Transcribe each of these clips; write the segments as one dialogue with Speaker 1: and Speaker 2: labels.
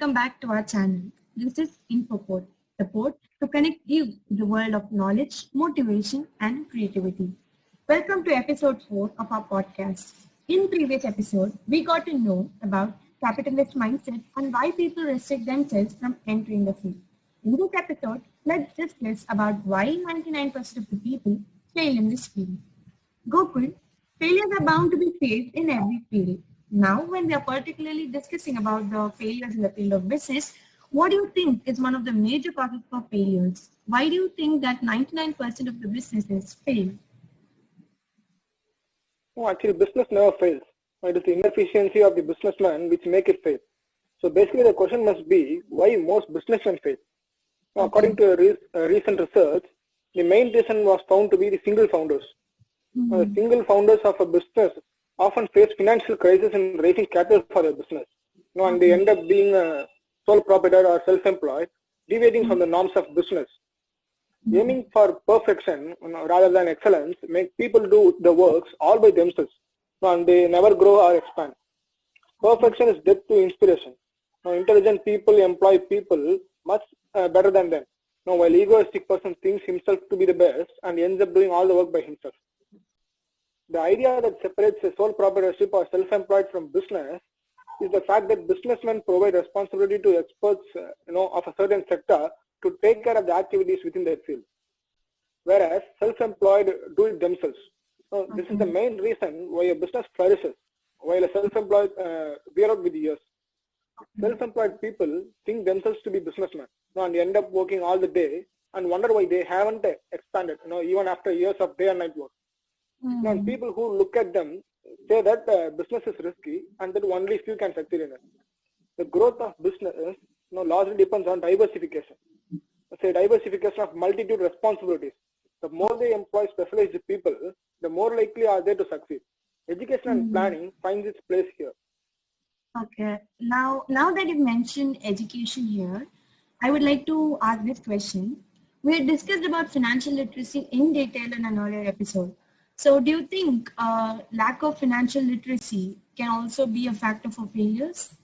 Speaker 1: welcome back to our channel. This is InfoPort, the port to connect you to the world of knowledge, motivation and creativity. Welcome to episode 4 of our podcast. In previous episode, we got to know about capitalist mindset and why people restrict themselves from entering the field. In this episode, let's discuss about why 99% of the people fail in this field. Gokul, failures are bound to be faced in every field. Now, when we are particularly discussing about the failures in the field of business, what do you think is one of the major causes for failures? Why do you think that 99% of the businesses fail?
Speaker 2: No, actually, business never fails. It is the inefficiency of the businessman which make it fail. So basically, the question must be why most businessmen fail. Now, according to a recent research, the main reason was found to be the single founders. The single founders of a business often face financial crisis in raising capital for their business. And they end up being a sole proprietor or self-employed, deviating from the norms of business. Aiming for perfection rather than excellence make people do the works all by themselves, and they never grow or expand. Perfection is death to inspiration. Intelligent people employ people much better than them. While egoistic person thinks himself to be the best and ends up doing all the work by himself. The idea that separates a sole proprietorship or self-employed from business is the fact that businessmen provide responsibility to experts of a certain sector to take care of the activities within their field, whereas self-employed do it themselves. This is the main reason why a business flourishes, while a self-employed wear out with years. Self-employed people think themselves to be businessmen and end up working all the day and wonder why they haven't expanded, even after years of day and night work. And people who look at them say that business is risky and that only few can succeed in it. The growth of business largely depends on diversification. Say diversification of multitude responsibilities. The more they employ specialized people, the more likely are they to succeed. Education and planning finds its place here.
Speaker 1: Okay. Now that you mentioned education here, I would like to ask this question. We had discussed about financial literacy in detail in an earlier episode. So do you think lack of financial literacy can also be a factor for failures?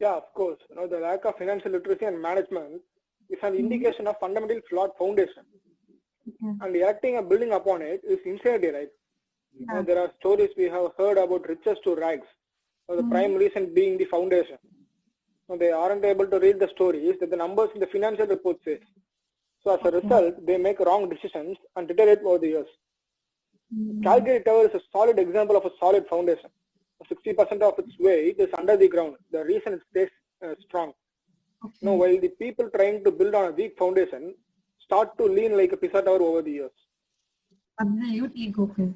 Speaker 2: Yeah, of course. The lack of financial literacy and management is an indication of fundamental flawed foundation. And erecting a building upon it is insanity, right? There are stories we have heard about riches to rags. The prime reason being the foundation. They aren't able to read the stories that the numbers in the financial report says. So as a result, they make wrong decisions and deteriorate over the years. Calgary Tower is a solid example of a solid foundation. 60% of its weight is under the ground. The reason it stays strong. While the people trying to build on a weak foundation start to lean like a Pisa Tower over the years.
Speaker 1: Absolutely, Gokul.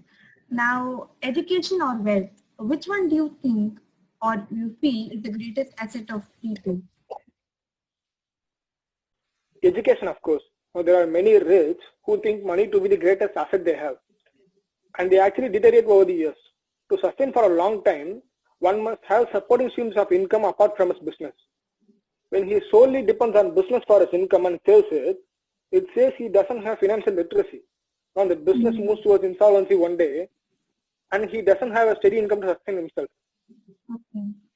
Speaker 1: Now, education or wealth, which one do you think or do you feel is the greatest asset of people?
Speaker 2: Education, of course. There are many rich who think money to be the greatest asset they have. And they actually deteriorate over the years. To sustain for a long time, one must have supporting streams of income apart from his business. When he solely depends on business for his income and saves it, it says he doesn't have financial literacy. Now the business moves towards insolvency one day, and he doesn't have a steady income to sustain himself.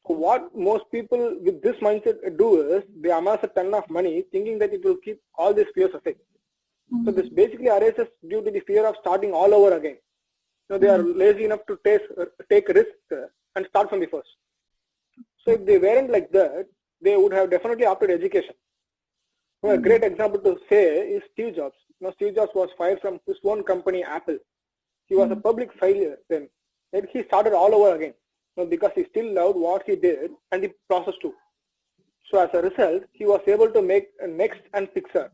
Speaker 2: So what most people with this mindset do is they amass a ton of money thinking that it will keep all these fears aside. So this basically arises due to the fear of starting all over again. They are lazy enough to take risks and start from the first. So if they weren't like that, they would have definitely opted education. A great example to say is Steve Jobs. Steve Jobs was fired from his own company, Apple. He was a public failure then. Yet he started all over again because he still loved what he did and the process too. So as a result, he was able to make Next and Pixar.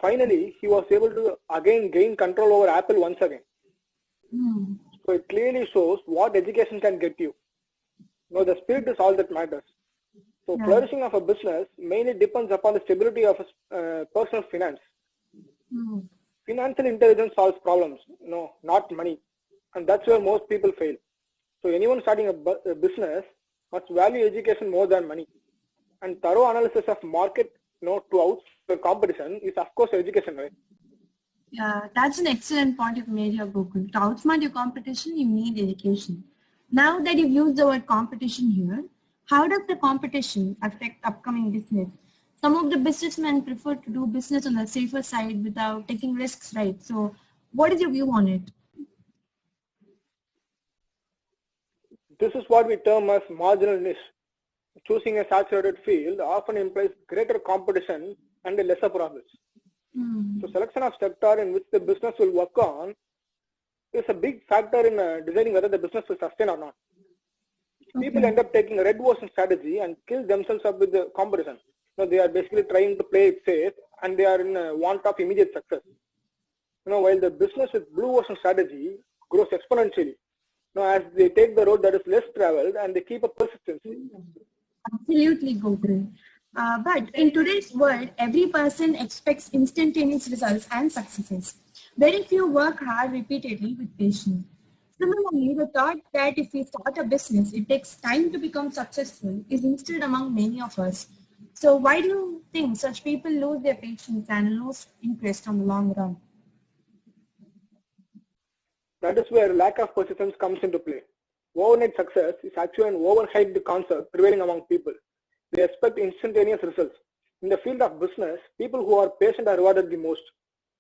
Speaker 2: Finally, he was able to again gain control over Apple once again. So it clearly shows what education can get you. The spirit is all that matters. So flourishing of a business mainly depends upon the stability of a personal finance. Financial intelligence solves problems, not money. And that's where most people fail. So anyone starting a business must value education more than money. And thorough analysis of market to out the competition is of course education, right?
Speaker 1: Yeah, that's an excellent point you've made here, Gokul. To outsmart your competition, you need education. Now that you've used the word competition here, How does the competition affect upcoming business? Some of the businessmen prefer to do business on the safer side without taking risks, right? So, what is your view on it?
Speaker 2: This is what we term as marginal niche. Choosing a saturated field often implies greater competition and lesser profits. So selection of sector in which the business will work on is a big factor in deciding whether the business will sustain or not. People end up taking a red ocean strategy and kill themselves up with the competition. They are basically trying to play it safe and they are in want of immediate success. While the business with blue ocean strategy grows exponentially, as they take the road that is less traveled and they keep a persistency.
Speaker 1: Absolutely, Gokul. But in today's world, every person expects instantaneous results and successes. Very few work hard repeatedly with patience. Similarly, the thought that if we start a business, it takes time to become successful is instilled among many of us. So why do you think such people lose their patience and lose interest on the long run?
Speaker 2: That is where lack of persistence comes into play. Overnight success is actually an overhyped concept prevailing among people. They expect instantaneous results. In the field of business, people who are patient are rewarded the most.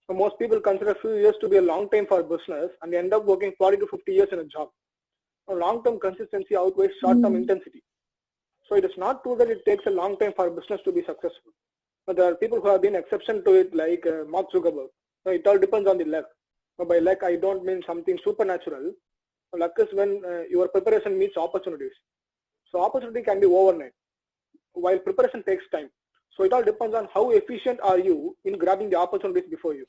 Speaker 2: So most people consider a few years to be a long time for business and they end up working 40 to 50 years in a job. Long-term consistency outweighs short-term intensity. So it is not true that it takes a long time for business to be successful. But there are people who have been exception to it like Mark Zuckerberg. It all depends on the luck. By luck, I don't mean something supernatural. Luck is when your preparation meets opportunities. So opportunity can be overnight, while preparation takes time. So it all depends on how efficient are you in grabbing the opportunities before you.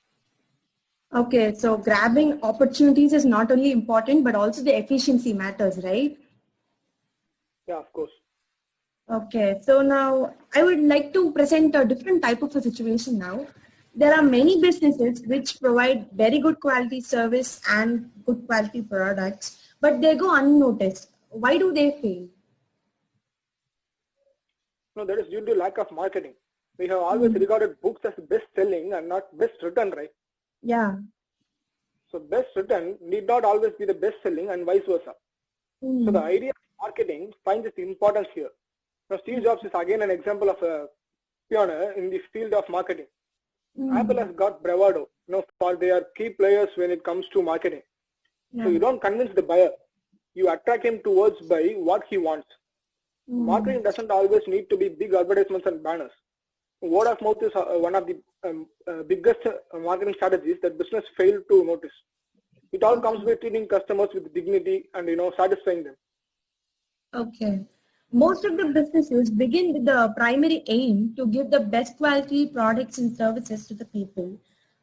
Speaker 1: Okay, so grabbing opportunities is not only important, but also the efficiency matters, right?
Speaker 2: Yeah, of course.
Speaker 1: Okay, so now I would like to present a different type of a situation now. There are many businesses which provide very good quality service and good quality products, but they go unnoticed. Why do they fail?
Speaker 2: No, that is due to lack of marketing. We have always regarded books as best selling and not best written, right?
Speaker 1: Yeah.
Speaker 2: So best written need not always be the best selling and vice versa. So the idea of marketing finds its importance here. Now Steve Jobs is again an example of a pioneer in the field of marketing. Apple has got bravado, for their key players when it comes to marketing. So you don't convince the buyer, you attract him towards buy what he wants. Marketing doesn't always need to be big advertisements and banners. Word of mouth is one of the biggest marketing strategies that business fail to notice. It all comes with treating customers with dignity and satisfying them.
Speaker 1: Okay. Most of the businesses begin with the primary aim to give the best quality products and services to the people.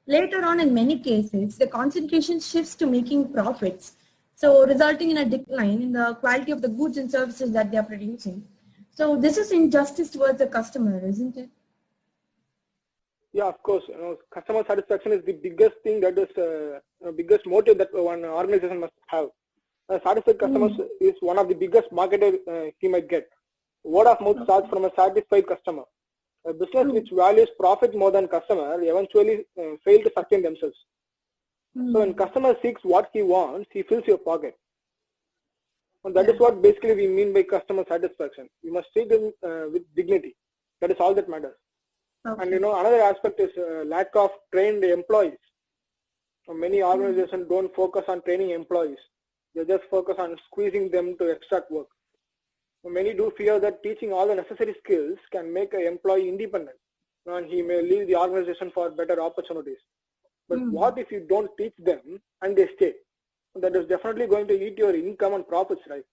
Speaker 1: Later on, in many cases, the concentration shifts to making profits, so resulting in a decline in the quality of the goods and services that they are producing. So this is injustice towards the customer, isn't it?
Speaker 2: Yeah, of course. Customer satisfaction is the biggest thing, that is biggest motive that one organization must have. Satisfied customers is one of the biggest marketer he might get. Word of mouth starts from a satisfied customer. A business which values profit more than customer eventually fail to sustain themselves. So when customer seeks what he wants, he fills your pocket. And that is what basically we mean by customer satisfaction. You must treat them with dignity. That is all that matters. Okay. And another aspect is lack of trained employees. Many organizations don't focus on training employees. They just focus on squeezing them to extract work. Many do fear that teaching all the necessary skills can make an employee independent and he may leave the organization for better opportunities. But what if you don't teach them and they stay? That is definitely going to eat your income and profits, right?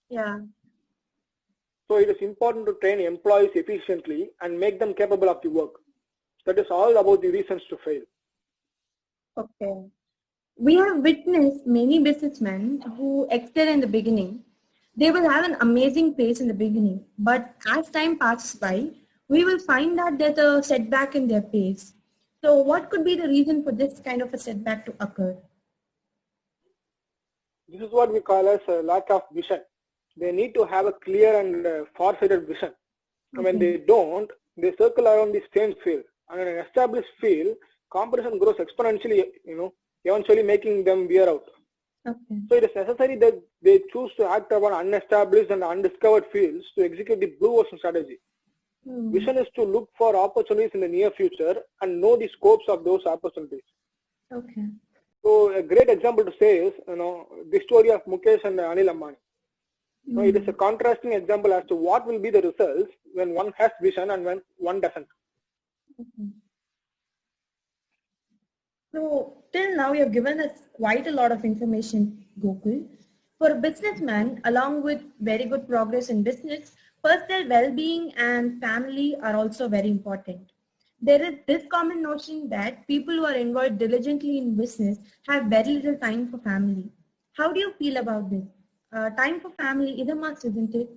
Speaker 1: Yeah.
Speaker 2: So it is important to train employees efficiently and make them capable of the work. That is all about the reasons to fail.
Speaker 1: Okay. We have witnessed many businessmen who excel in the beginning. They will have an amazing pace in the beginning, but as time passes by, we will find that there's a setback in their pace. So what could be the reason for this kind of a setback to occur?
Speaker 2: This is what we call as a lack of vision. They need to have a clear and far-sighted vision. And when they don't, they circle around the same field. And in an established field, competition grows exponentially, eventually making them wear out.
Speaker 1: Okay.
Speaker 2: So it is necessary that they choose to act upon unestablished and undiscovered fields to execute the blue ocean strategy. Vision is to look for opportunities in the near future and know the scopes of those opportunities.
Speaker 1: Okay.
Speaker 2: So a great example to say is, the story of Mukesh and Anil Ambani. It is a contrasting example as to what will be the results when one has vision and when one doesn't.
Speaker 1: Okay. So till now, you have given us quite a lot of information, Gokul. For a businessman, along with very good progress in business, personal well-being and family are also very important. There is this common notion that people who are involved diligently in business have very little time for family. How do you feel about this? Time for family is a must, isn't it?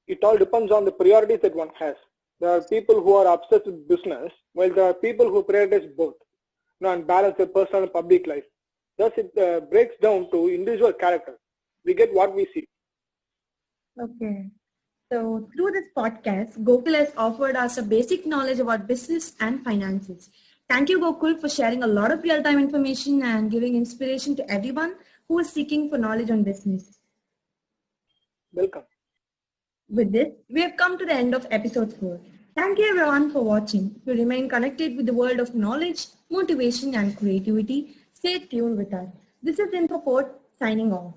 Speaker 2: It all depends on the priorities that one has. There are people who are obsessed with business, while there are people who prioritize both, and balance their personal and public life. Thus, it breaks down to individual character. We get what we see.
Speaker 1: Okay. So through this podcast, Gokul has offered us a basic knowledge about business and finances. Thank you, Gokul, for sharing a lot of real-time information and giving inspiration to everyone who is seeking for knowledge on business.
Speaker 2: Welcome.
Speaker 1: With this, we have come to the end of episode 4. Thank you everyone for watching. To remain connected with the world of knowledge, motivation and creativity, stay tuned with us. This is InfoPort signing off.